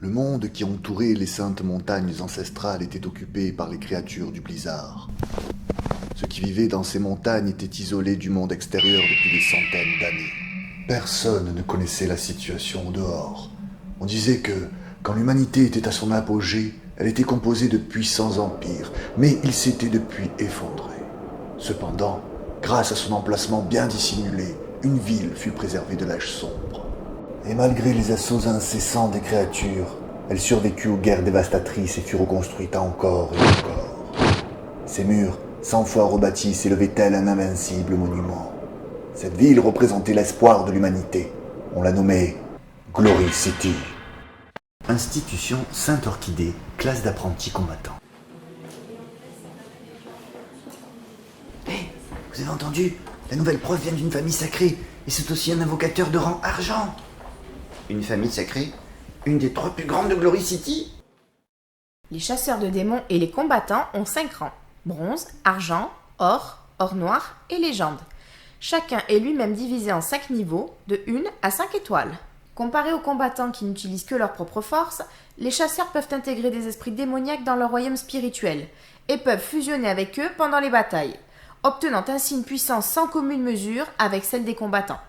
Le monde qui entourait les saintes montagnes ancestrales était occupé par les créatures du blizzard. Ceux qui vivaient dans ces montagnes étaient isolés du monde extérieur depuis des centaines d'années. Personne ne connaissait la situation au dehors. On disait que, quand l'humanité était à son apogée, elle était composée de puissants empires, mais il s'était depuis effondré. Cependant, grâce à son emplacement bien dissimulé, une ville fut préservée de l'âge sombre. Et malgré les assauts incessants des créatures, elle survécut aux guerres dévastatrices et fut reconstruite encore et encore. Ses murs, 100 fois rebâtis, s'élevaient tel un invincible monument. Cette ville représentait l'espoir de l'humanité. On la nommait Glory City. Institution Sainte-Orchidée, classe d'apprentis combattants. Hé, vous avez entendu? La nouvelle prof vient d'une famille sacrée, et c'est aussi un invocateur de rang argent. Une famille sacrée? Une des 3 plus grandes de Glory City? Les chasseurs de démons et les combattants ont 5 rangs. Bronze, argent, or, or noir et légende. Chacun est lui-même divisé en 5 niveaux, de 1 à 5 étoiles. Comparés aux combattants qui n'utilisent que leur propre force, les chasseurs peuvent intégrer des esprits démoniaques dans leur royaume spirituel et peuvent fusionner avec eux pendant les batailles, obtenant ainsi une puissance sans commune mesure avec celle des combattants.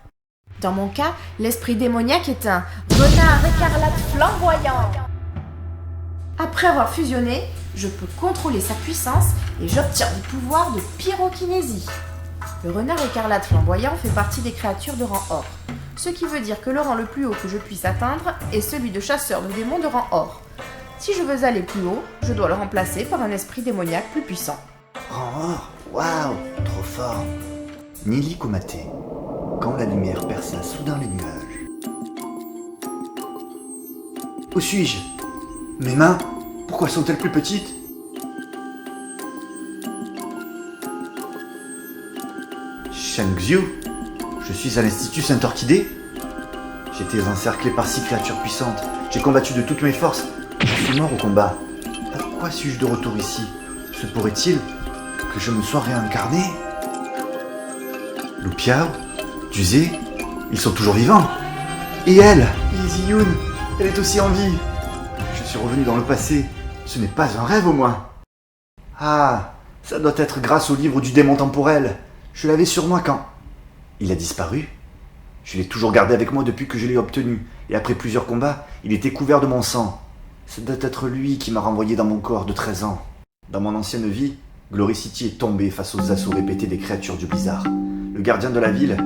Dans mon cas, l'esprit démoniaque est un renard écarlate flamboyant. Après avoir fusionné, je peux contrôler sa puissance et j'obtiens des pouvoirs de pyrokinésie. Le renard écarlate flamboyant fait partie des créatures de rang or, ce qui veut dire que le rang le plus haut que je puisse atteindre est celui de chasseur de démons de rang or. Si je veux aller plus haut, je dois le remplacer par un esprit démoniaque plus puissant. Rang or? Waouh, trop fort. Nili Kumate, quand la lumière perça soudain les nuages. Où suis-je? Mes mains, pourquoi sont-elles plus petites? Shangxiu, je suis à l'Institut Sainte-Orchidée. J'étais encerclé par 6 créatures puissantes. J'ai combattu de toutes mes forces. Je suis mort au combat. Pourquoi suis-je de retour ici? Se pourrait-il que je me sois réincarné? Lu Piao, Duzé, ils sont toujours vivants. Et elle, Yiziyun, elle est aussi en vie. Je suis revenu dans le passé. Ce n'est pas un rêve au moins. Ah, ça doit être grâce au livre du démon temporel. Je l'avais sur moi quand... Il a disparu. Je l'ai toujours gardé avec moi depuis que je l'ai obtenu. Et après plusieurs combats, il était couvert de mon sang. Ça doit être lui qui m'a renvoyé dans mon corps de 13 ans. Dans mon ancienne vie, Glory City est tombée face aux assauts répétés des créatures du blizzard. Le gardien de la ville,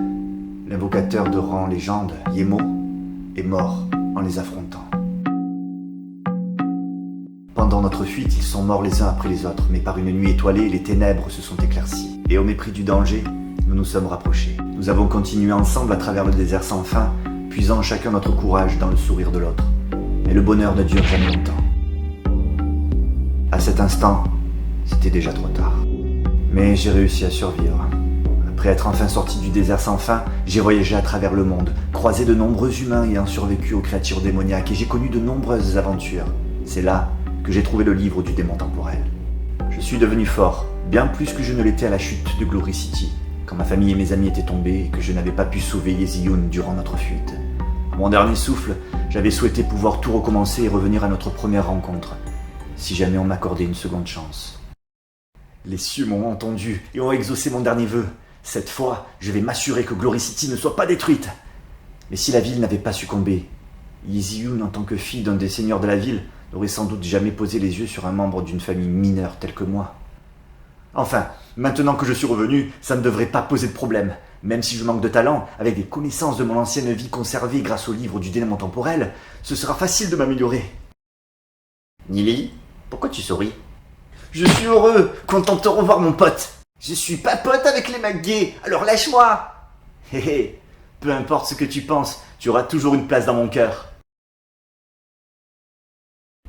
l'invocateur de rang légende, Yemo, est mort en les affrontant. Pendant notre fuite, ils sont morts les uns après les autres, mais par une nuit étoilée, les ténèbres se sont éclaircies. Et au mépris du danger, nous nous sommes rapprochés. Nous avons continué ensemble à travers le désert sans fin, puisant chacun notre courage dans le sourire de l'autre. Mais le bonheur ne dure jamais longtemps. À cet instant, c'était déjà trop tard. Mais j'ai réussi à survivre. Après être enfin sorti du désert sans fin, j'ai voyagé à travers le monde, croisé de nombreux humains ayant survécu aux créatures démoniaques et j'ai connu de nombreuses aventures. C'est là que j'ai trouvé le livre du démon temporel. Je suis devenu fort, bien plus que je ne l'étais à la chute de Glory City, quand ma famille et mes amis étaient tombés et que je n'avais pas pu sauver Yeziyun durant notre fuite. À mon dernier souffle, j'avais souhaité pouvoir tout recommencer et revenir à notre première rencontre, si jamais on m'accordait une seconde chance. Les cieux m'ont entendu et ont exaucé mon dernier vœu. Cette fois, je vais m'assurer que Glory City ne soit pas détruite. Mais si la ville n'avait pas succombé, Yeziyun, en tant que fille d'un des seigneurs de la ville, n'aurait sans doute jamais posé les yeux sur un membre d'une famille mineure telle que moi. Enfin, maintenant que je suis revenu, ça ne devrait pas poser de problème. Même si je manque de talent, avec des connaissances de mon ancienne vie conservées grâce au livre du démon temporel, ce sera facile de m'améliorer. Nili, pourquoi tu souris? Je suis heureux, content de te revoir mon pote. Je suis pas pote avec les mecs gays, alors lâche-moi. Hé hé, peu importe ce que tu penses, tu auras toujours une place dans mon cœur.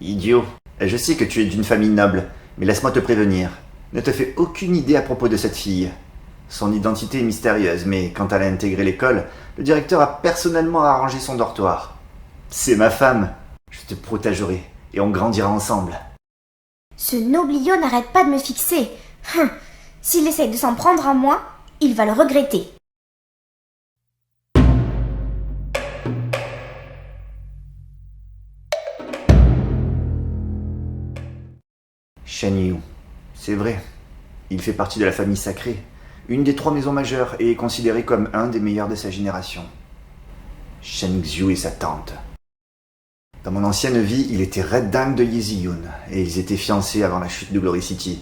Idiot, je sais que tu es d'une famille noble, mais laisse-moi te prévenir. Ne te fais aucune idée à propos de cette fille. Son identité est mystérieuse, mais quand elle a intégré l'école, le directeur a personnellement arrangé son dortoir. C'est ma femme. Je te protégerai, et on grandira ensemble. Ce nobliau n'arrête pas de me fixer. S'il essaye de s'en prendre à moi, il va le regretter. Shen Yu. C'est vrai. Il fait partie de la famille sacrée, une des 3 maisons majeures, et est considéré comme un des meilleurs de sa génération. Shen Xiu est sa tante. Dans mon ancienne vie, il était Red Dang de Yeziyun, et ils étaient fiancés avant la chute de Glory City.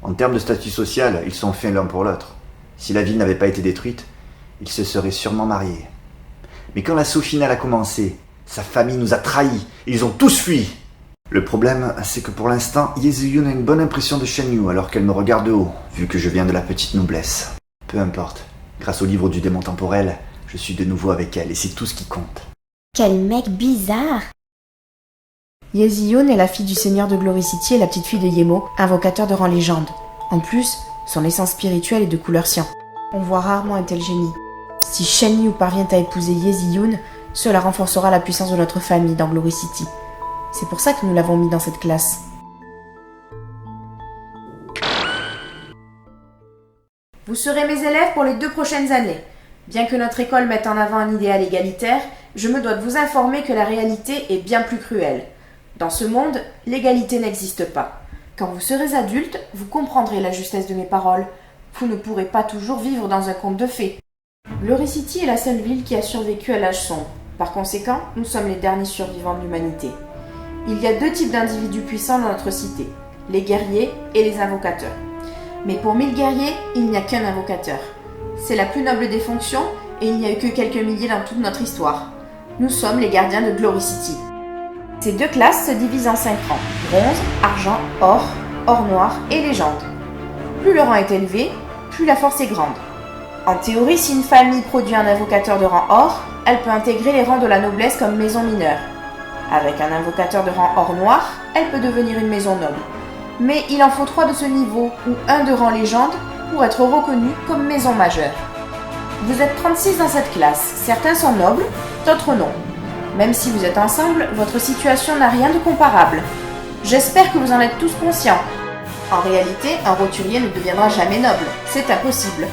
En termes de statut social, ils sont faits l'un pour l'autre. Si la ville n'avait pas été détruite, ils se seraient sûrement mariés. Mais quand l'assaut final a commencé, sa famille nous a trahis, et ils ont tous fui. Le problème, c'est que pour l'instant, Yeziyun a une bonne impression de Shen Yu alors qu'elle me regarde de haut, vu que je viens de la petite noblesse. Peu importe, grâce au livre du démon temporel, je suis de nouveau avec elle et c'est tout ce qui compte. Quel mec bizarre. Yeziyun est la fille du seigneur de Glory City et la petite fille de Yemo, invocateur de rang légende. En plus, son essence spirituelle est de couleur cyan. On voit rarement un tel génie. Si Shen Yu parvient à épouser Yeziyun, cela renforcera la puissance de notre famille dans Glory City. C'est pour ça que nous l'avons mis dans cette classe. Vous serez mes élèves pour les 2 prochaines années. Bien que notre école mette en avant un idéal égalitaire, je me dois de vous informer que la réalité est bien plus cruelle. Dans ce monde, l'égalité n'existe pas. Quand vous serez adulte, vous comprendrez la justesse de mes paroles. Vous ne pourrez pas toujours vivre dans un conte de fées. Glory City est la seule ville qui a survécu à l'âge sombre. Par conséquent, nous sommes les derniers survivants de l'humanité. Il y a 2 types d'individus puissants dans notre cité, les guerriers et les invocateurs. Mais pour 1000 guerriers, il n'y a qu'un invocateur. C'est la plus noble des fonctions et il n'y a eu que quelques milliers dans toute notre histoire. Nous sommes les gardiens de Glory City. Ces 2 classes se divisent en 5 rangs, bronze, argent, or noir et légende. Plus le rang est élevé, plus la force est grande. En théorie, si une famille produit un invocateur de rang or, elle peut intégrer les rangs de la noblesse comme maison mineure. Avec un invocateur de rang or noir, elle peut devenir une maison noble. Mais il en faut 3 de ce niveau ou 1 de rang légende pour être reconnu comme maison majeure. Vous êtes 36 dans cette classe, certains sont nobles, d'autres non. Même si vous êtes ensemble, votre situation n'a rien de comparable. J'espère que vous en êtes tous conscients. En réalité, un roturier ne deviendra jamais noble, c'est impossible.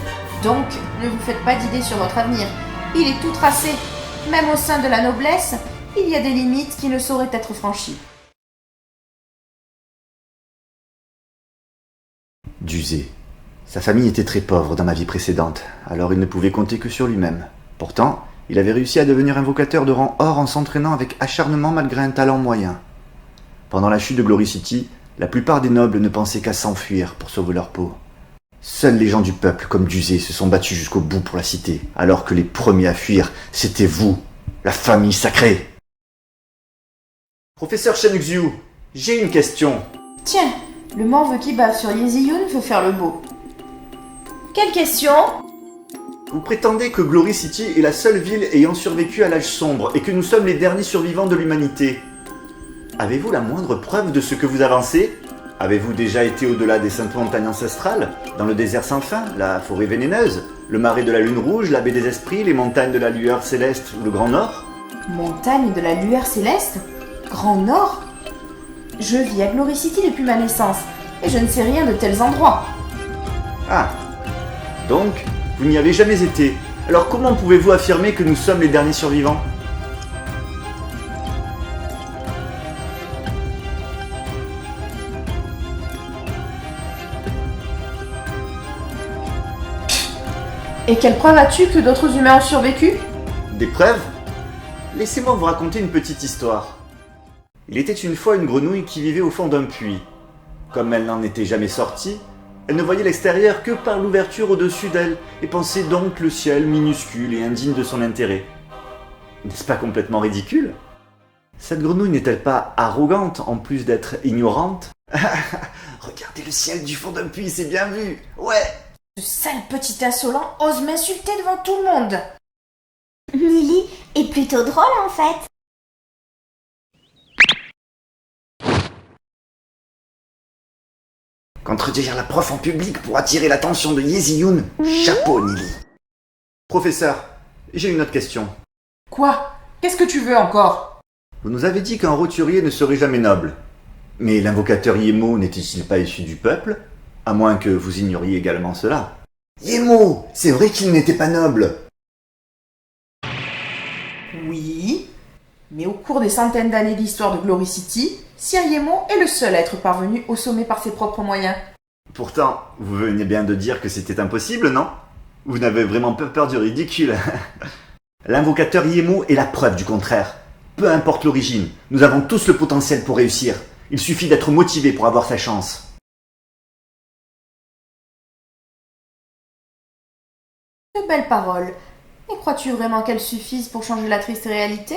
Donc, ne vous faites pas d'idées sur votre avenir, il est tout tracé. Même au sein de la noblesse, il y a des limites qui ne sauraient être franchies. Duzé. Sa famille était très pauvre dans ma vie précédente, alors il ne pouvait compter que sur lui-même. Pourtant, il avait réussi à devenir invocateur de rang or en s'entraînant avec acharnement malgré un talent moyen. Pendant la chute de Glory City, la plupart des nobles ne pensaient qu'à s'enfuir pour sauver leur peau. Seuls les gens du peuple, comme Duzé, se sont battus jusqu'au bout pour la cité, alors que les premiers à fuir, c'était vous, la famille sacrée. Professeur Shen Xiu, j'ai une question. Tiens, le morve qui bave sur Yeziyun veut faire le beau. Quelle question? Vous prétendez que Glory City est la seule ville ayant survécu à l'âge sombre et que nous sommes les derniers survivants de l'humanité. Avez-vous la moindre preuve de ce que vous avancez? Avez-vous déjà été au-delà des saintes montagnes ancestrales, dans le désert sans fin, la forêt vénéneuse, le marais de la lune rouge, la baie des esprits, les montagnes de la lueur céleste ou le Grand Nord? Montagne de la lueur céleste? Grand Nord? Je vis à Glory City depuis ma naissance, et je ne sais rien de tels endroits. Ah, donc, vous n'y avez jamais été. Alors comment pouvez-vous affirmer que nous sommes les derniers survivants? Et quelle preuve as-tu que d'autres humains ont survécu? Des preuves? Laissez-moi vous raconter une petite histoire. Il était une fois une grenouille qui vivait au fond d'un puits. Comme elle n'en était jamais sortie, elle ne voyait l'extérieur que par l'ouverture au-dessus d'elle et pensait donc le ciel minuscule et indigne de son intérêt. N'est-ce pas complètement ridicule? Cette grenouille n'est-elle pas arrogante en plus d'être ignorante? Regardez le ciel du fond d'un puits, c'est bien vu. Ouais. Ce sale petit insolent ose m'insulter devant tout le monde. Millie est plutôt drôle en fait. Contredire la prof en public pour attirer l'attention de Yeziyun. Chapeau, Nili. Professeur, j'ai une autre question. Quoi? Qu'est-ce que tu veux encore? Vous nous avez dit qu'un roturier ne serait jamais noble. Mais l'invocateur Yemo n'était-il pas issu du peuple? À moins que vous ignoriez également cela. Yemo, c'est vrai qu'il n'était pas noble. Oui. Mais au cours des centaines d'années d'histoire de Glory City, Sir Yemo est le seul à être parvenu au sommet par ses propres moyens. Pourtant, vous venez bien de dire que c'était impossible, non? Vous n'avez vraiment pas peur du ridicule. L'invocateur Yemo est la preuve du contraire. Peu importe l'origine, nous avons tous le potentiel pour réussir. Il suffit d'être motivé pour avoir sa chance. De belles paroles. Mais crois-tu vraiment qu'elles suffisent pour changer la triste réalité?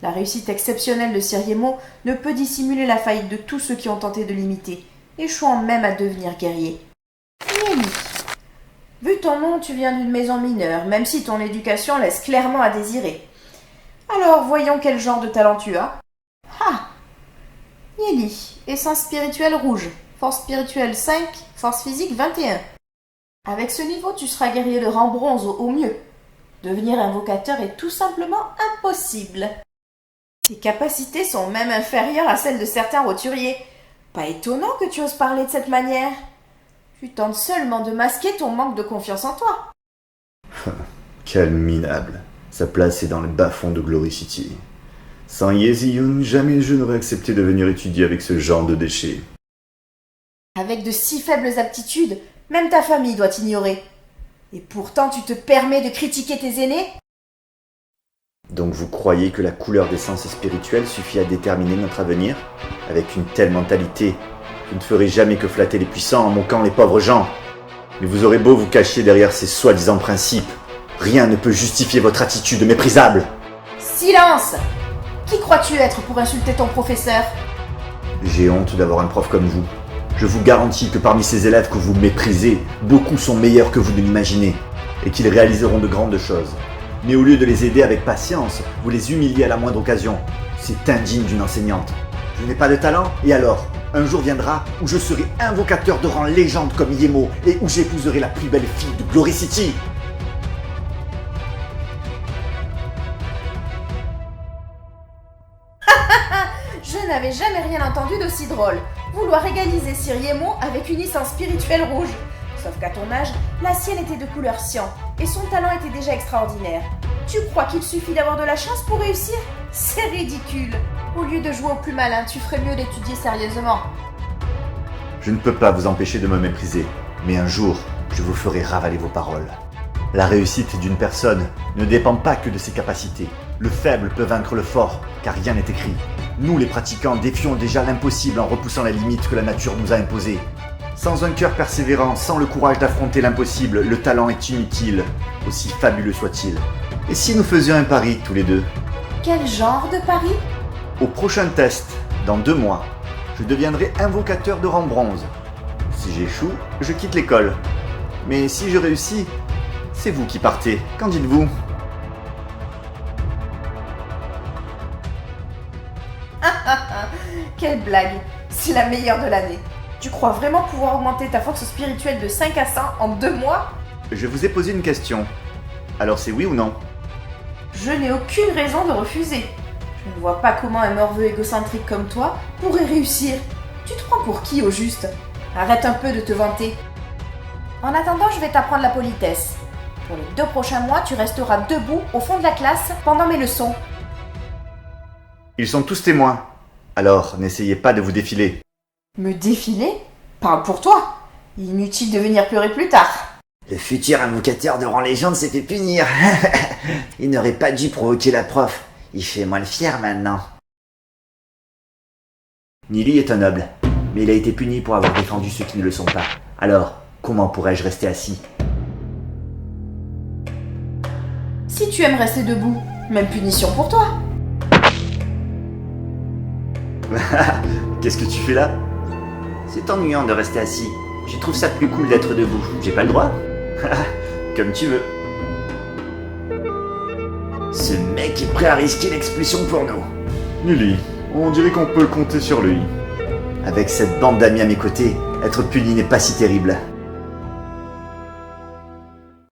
La réussite exceptionnelle de Sir Yemo ne peut dissimuler la faillite de tous ceux qui ont tenté de l'imiter, échouant même à devenir guerrier. Nelly, vu ton nom, tu viens d'une maison mineure, même si ton éducation laisse clairement à désirer. Alors, voyons quel genre de talent tu as. Ah! Nelly, essence spirituelle rouge, force spirituelle 5, force physique 21. Avec ce niveau, tu seras guerrier de rang bronze au mieux. Devenir invocateur est tout simplement impossible. Tes capacités sont même inférieures à celles de certains roturiers. Pas étonnant que tu oses parler de cette manière. Tu tentes seulement de masquer ton manque de confiance en toi. Quel minable. Sa place est dans le bas-fond de Glory City. Sans Yeziyun, jamais je n'aurais accepté de venir étudier avec ce genre de déchets. Avec de si faibles aptitudes, même ta famille doit t'ignorer. Et pourtant tu te permets de critiquer tes aînés? Donc vous croyez que la couleur des sens spirituels suffit à déterminer notre avenir? Avec une telle mentalité, vous ne ferez jamais que flatter les puissants en moquant les pauvres gens. Mais vous aurez beau vous cacher derrière ces soi-disant principes, rien ne peut justifier votre attitude méprisable. Silence! Qui crois-tu être pour insulter ton professeur? J'ai honte d'avoir un prof comme vous. Je vous garantis que parmi ces élèves que vous méprisez, beaucoup sont meilleurs que vous ne l'imaginez, et qu'ils réaliseront de grandes choses. Mais au lieu de les aider avec patience, vous les humiliez à la moindre occasion. C'est indigne d'une enseignante. Je n'ai pas de talent, et alors? Un jour viendra où je serai invocateur de rang légende comme Yemo, et où j'épouserai la plus belle fille de Glory City. Je n'avais jamais rien entendu d'aussi drôle. Vouloir égaliser Sir Yemo avec une licence spirituelle rouge. Sauf qu'à ton âge, la sienne était de couleur cyan, et son talent était déjà extraordinaire. Tu crois qu'il suffit d'avoir de la chance pour réussir? C'est ridicule. Au lieu de jouer au plus malin, tu ferais mieux d'étudier sérieusement. Je ne peux pas vous empêcher de me mépriser, mais un jour, je vous ferai ravaler vos paroles. La réussite d'une personne ne dépend pas que de ses capacités. Le faible peut vaincre le fort, car rien n'est écrit. Nous, les pratiquants, défions déjà l'impossible en repoussant la limite que la nature nous a imposée. Sans un cœur persévérant, sans le courage d'affronter l'impossible, le talent est inutile, aussi fabuleux soit-il. Et si nous faisions un pari tous les deux? Quel genre de pari? Au prochain test, dans 2 mois, je deviendrai invocateur de rang bronze. Si j'échoue, je quitte l'école. Mais si je réussis, c'est vous qui partez. Qu'en dites-vous? Quelle blague! C'est la meilleure de l'année. Tu crois vraiment pouvoir augmenter ta force spirituelle de 5 à 100 en 2 mois? Je vous ai posé une question. Alors c'est oui ou non? Je n'ai aucune raison de refuser. Je ne vois pas comment un morveux égocentrique comme toi pourrait réussir. Tu te prends pour qui au juste? Arrête un peu de te vanter. En attendant, je vais t'apprendre la politesse. Pour les 2 prochains mois, tu resteras debout au fond de la classe pendant mes leçons. Ils sont tous témoins. Alors n'essayez pas de vous défiler. Me défiler? Parle pour toi. Inutile de venir pleurer plus tard. Le futur invocateur de rang légende s'est fait punir. Il n'aurait pas dû provoquer la prof. Il fait moins le fier maintenant. Nili est un noble, mais il a été puni pour avoir défendu ceux qui ne le sont pas. Alors, comment pourrais-je rester assis? Si tu aimes rester debout, même punition pour toi. Qu'est-ce que tu fais là? C'est ennuyant de rester assis. Je trouve ça plus cool d'être debout. J'ai pas le droit? Comme tu veux. Ce mec est prêt à risquer l'expulsion pour nous. Nili, on dirait qu'on peut compter sur lui. Avec cette bande d'amis à mes côtés, être puni n'est pas si terrible.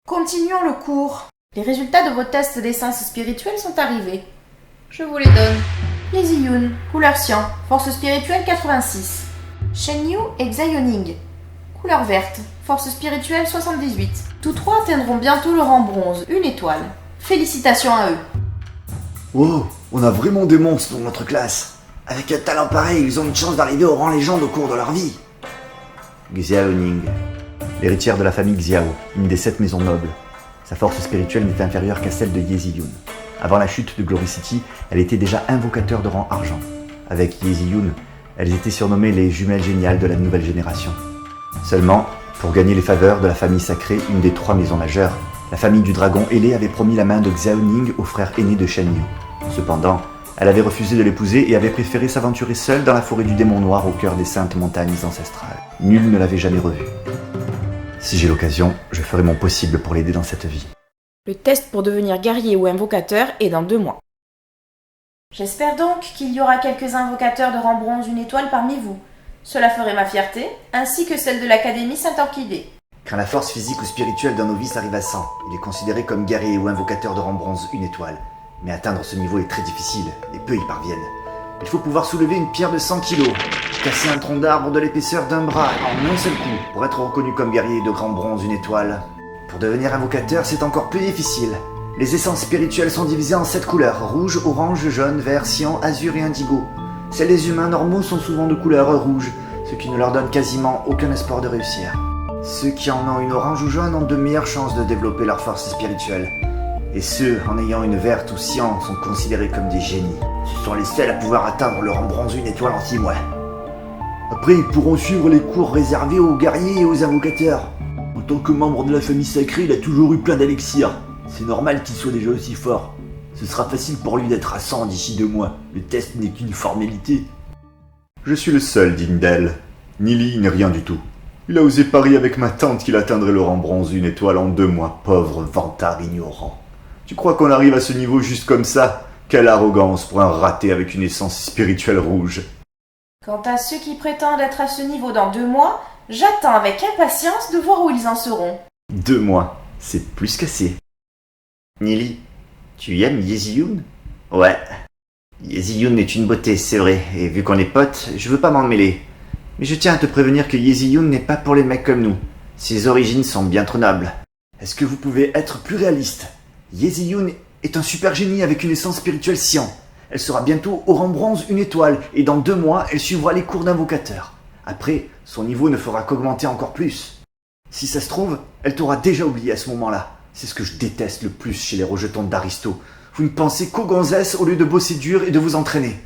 Continuons le cours. Les résultats de vos tests d'essence spirituelle sont arrivés. Je vous les donne. Yeziyun, couleur cyan, force spirituelle 86. Shenyu et Xiaoning, couleur verte, force spirituelle 78. Tous 3 atteindront bientôt le rang bronze, 1 étoile. Félicitations à eux. Wow, on a vraiment des monstres dans notre classe. Avec un talent pareil, ils ont une chance d'arriver au rang légende au cours de leur vie. Xiaoning, l'héritière de la famille Xiao, une des 7 maisons nobles. Sa force spirituelle n'était inférieure qu'à celle de Yeziyun. Avant la chute de Glory City, elle était déjà invocateur de rang argent. Avec Yeziyun, elles étaient surnommées les jumelles géniales de la nouvelle génération. Seulement, pour gagner les faveurs de la famille sacrée, une des 3 maisons majeures, la famille du dragon ailé avait promis la main de Xiaoning au frère aîné de Shen Yu. Cependant, elle avait refusé de l'épouser et avait préféré s'aventurer seule dans la forêt du démon noir au cœur des saintes montagnes ancestrales. Nul ne l'avait jamais revue. Si j'ai l'occasion, je ferai mon possible pour l'aider dans cette vie. Le test pour devenir guerrier ou invocateur est dans 2 mois. J'espère donc qu'il y aura quelques invocateurs de rang bronze 1 étoile parmi vous. Cela ferait ma fierté, ainsi que celle de l'Académie Saint-Orchidée. Quand la force physique ou spirituelle d'un novice arrive à 100, il est considéré comme guerrier ou invocateur de rang bronze 1 étoile. Mais atteindre ce niveau est très difficile, et peu y parviennent. Il faut pouvoir soulever une pierre de 100 kg, casser un tronc d'arbre de l'épaisseur d'un bras en un seul coup, pour être reconnu comme guerrier de grand bronze 1 étoile. Pour devenir invocateur, c'est encore plus difficile. Les essences spirituelles sont divisées en 7 couleurs, rouge, orange, jaune, vert, cyan, azur et indigo. Celles des humains normaux sont souvent de couleur rouge, ce qui ne leur donne quasiment aucun espoir de réussir. Ceux qui en ont une orange ou jaune ont de meilleures chances de développer leur force spirituelle. Et ceux en ayant une verte ou cyan sont considérés comme des génies. Ce sont les seuls à pouvoir atteindre le rang bronze 1 étoile en 6 mois. Après, ils pourront suivre les cours réservés aux guerriers et aux invocateurs. En tant que membre de la famille sacrée, il a toujours eu plein d'élixir. C'est normal qu'il soit déjà aussi fort. Ce sera facile pour lui d'être à 100 d'ici 2 mois. Le test n'est qu'une formalité. Je suis le seul digne d'elle. Nili n'est rien du tout. Il a osé parier avec ma tante qu'il atteindrait le rang bronze 1 étoile en 2 mois. Pauvre vantard ignorant. Tu crois qu'on arrive à ce niveau juste comme ça? Quelle arrogance pour un raté avec une essence spirituelle rouge. Quant à ceux qui prétendent être à ce niveau dans 2 mois, j'attends avec impatience de voir où ils en seront. 2 mois, c'est plus qu'assez. Nili, tu aimes Yeziyun? Ouais. Yeziyun est une beauté, c'est vrai, et vu qu'on est potes, je veux pas m'en mêler. Mais je tiens à te prévenir que Yeziyun n'est pas pour les mecs comme nous. Ses origines sont bien trop nobles. Est-ce que vous pouvez être plus réaliste? Yeziyun est un super génie avec une essence spirituelle cyan. Elle sera bientôt au rang bronze 1 étoile, et dans 2 mois, elle suivra les cours d'invocateur. Après, son niveau ne fera qu'augmenter encore plus. Si ça se trouve, elle t'aura déjà oublié à ce moment-là. C'est ce que je déteste le plus chez les rejetons d'Aristo. Vous ne pensez qu'aux gonzesses au lieu de bosser dur et de vous entraîner.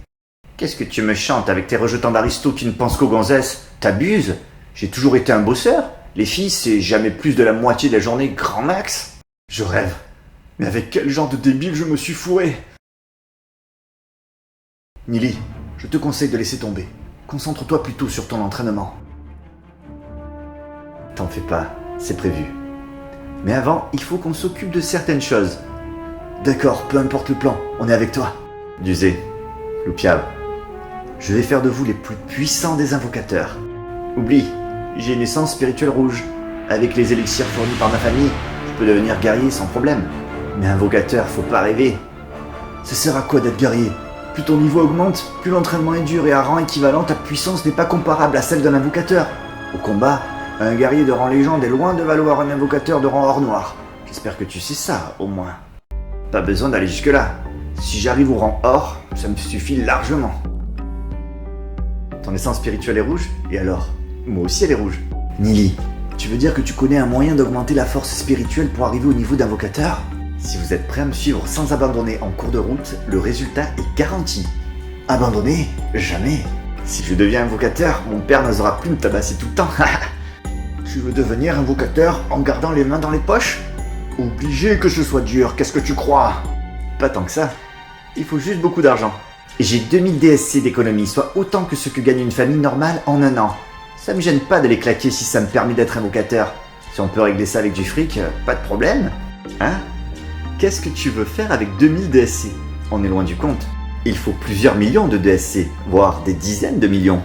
Qu'est-ce que tu me chantes avec tes rejetons d'Aristo qui ne pensent qu'aux gonzesses? T'abuses? J'ai toujours été un bosseur. Les filles, c'est jamais plus de la moitié de la journée grand max. Je rêve. Mais avec quel genre de débile je me suis fourré? Nili, je te conseille de laisser tomber. Concentre-toi plutôt sur ton entraînement. T'en fais pas, c'est prévu. Mais avant, il faut qu'on s'occupe de certaines choses. D'accord, peu importe le plan, on est avec toi. Duzé, Loupiav, je vais faire de vous les plus puissants des invocateurs. Oublie, j'ai une essence spirituelle rouge. Avec les élixirs fournis par ma famille, je peux devenir guerrier sans problème. Mais invocateur, faut pas rêver. Ça sert à quoi d'être guerrier? Plus ton niveau augmente, plus l'entraînement est dur et à rang équivalent, ta puissance n'est pas comparable à celle d'un invocateur. Au combat, un guerrier de rang légende est loin de valoir un invocateur de rang or noir. J'espère que tu sais ça, au moins. Pas besoin d'aller jusque-là. Si j'arrive au rang or, ça me suffit largement. Ton essence spirituelle est rouge? Et alors? Moi aussi elle est rouge. Nili, tu veux dire que tu connais un moyen d'augmenter la force spirituelle pour arriver au niveau d'invocateur? Si vous êtes prêt à me suivre sans abandonner en cours de route, le résultat est garanti. Abandonner? Jamais. Si je deviens invocateur, mon père n'osera plus me tabasser tout le temps. Tu veux devenir invocateur en gardant les mains dans les poches? Obligé que ce soit dur, qu'est-ce que tu crois? Pas tant que ça. Il faut juste beaucoup d'argent. J'ai 2000 DSC d'économie, soit autant que ce que gagne une famille normale en un an. Ça me gêne pas de les claquer si ça me permet d'être invocateur. Si on peut régler ça avec du fric, pas de problème. Hein? Qu'est-ce que tu veux faire avec 2000 DSC? On est loin du compte. Il faut plusieurs millions de DSC, voire des dizaines de millions.